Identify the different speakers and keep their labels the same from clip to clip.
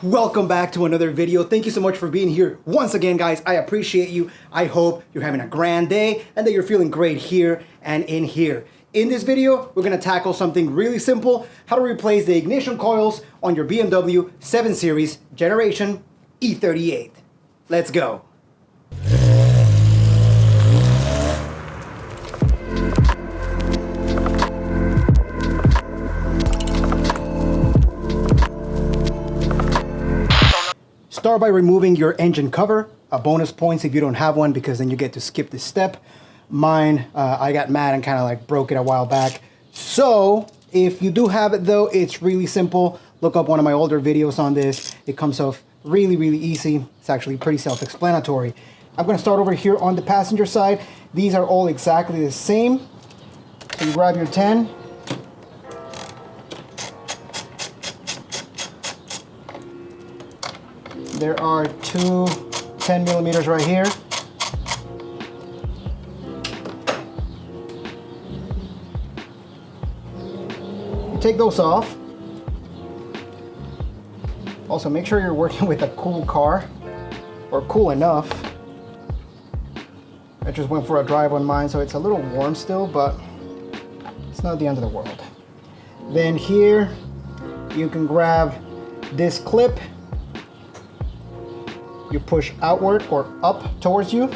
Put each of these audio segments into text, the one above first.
Speaker 1: Welcome back to another video. Thank you so much for being here once again, guys. I appreciate you. I hope you're having a grand day and that you're feeling great here and in here. In this video, we're gonna tackle something really simple: how to replace the ignition coils on your BMW 7 Series generation E38. Let's go. Start by removing your engine cover. A bonus points if you don't have one, because then you get to skip this step. Mine, I got mad and kind of like broke it a while back. So if you do have it though, it's really simple. Look up one of my older videos on this. It comes off really easy. It's actually pretty self-explanatory. I'm gonna start over here on the passenger side. These are all exactly the same. So you grab your 10. There are two 10 millimeters right here. You take those off. Also, make sure you're working with a cool car, or cool enough. I just went for a drive on mine, so it's a little warm still, but it's not the end of the world. Then here, you can grab this clip. You push outward or up towards you.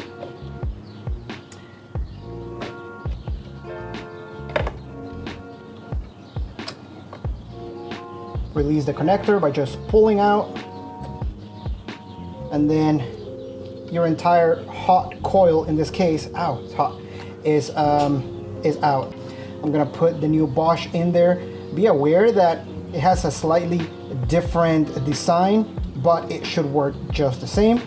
Speaker 1: Release the connector by just pulling out, and then your entire hot coil, in this case, ow, it's hot, is out. I'm gonna put the new Bosch in there. Be aware that it has a slightly different design, but it should work just the same.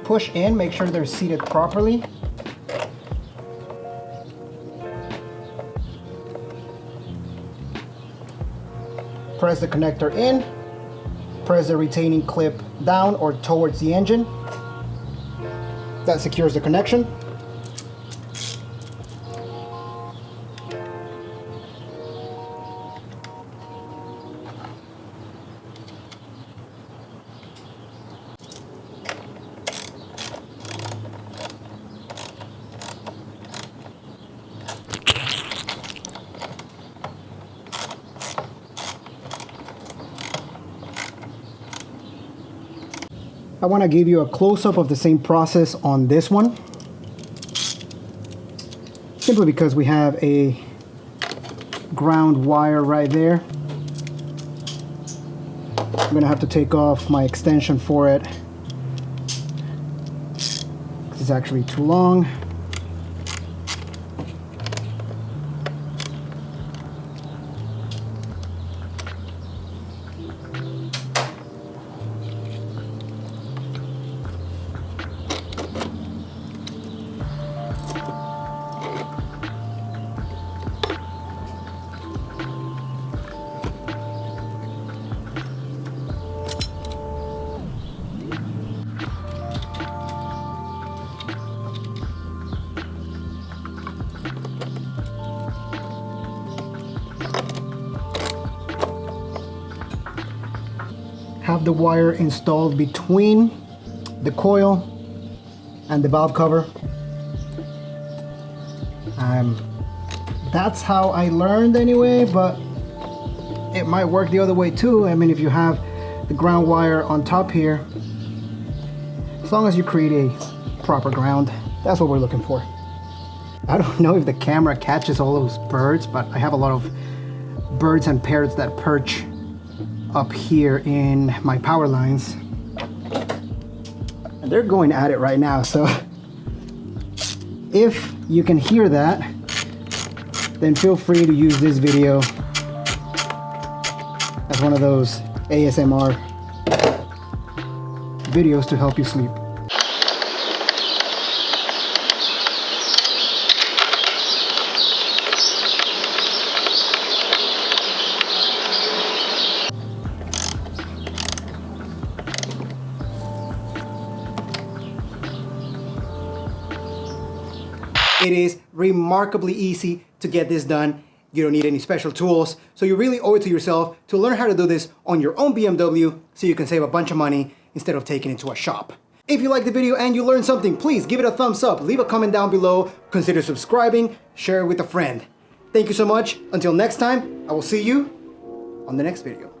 Speaker 1: Push in, make sure they're seated properly. Press the connector in, press the retaining clip down or towards the engine. That secures the connection. I want to give you a close-up of the same process on this one, simply because we have a ground wire right there. I'm going to have to take off my extension for it. It's actually too long. Have the wire installed between the coil and the valve cover. That's how I learned anyway, but it might work the other way too. I mean, if you have the ground wire on top here, as long as you create a proper ground, that's what we're looking for. I don't know if the camera catches all those birds, but I have a lot of birds and parrots that perch up here in my power lines, and they're going at it right now. So if you can hear that, then feel free to use this video as one of those ASMR videos to help you sleep. It is remarkably easy to get this done. You don't need any special tools. So you really owe it to yourself to learn how to do this on your own BMW so you can save a bunch of money instead of taking it to a shop. If you liked the video and you learned something, please give it a thumbs up, leave a comment down below, consider subscribing, share it with a friend. Thank you so much. Until next time, I will see you on the next video.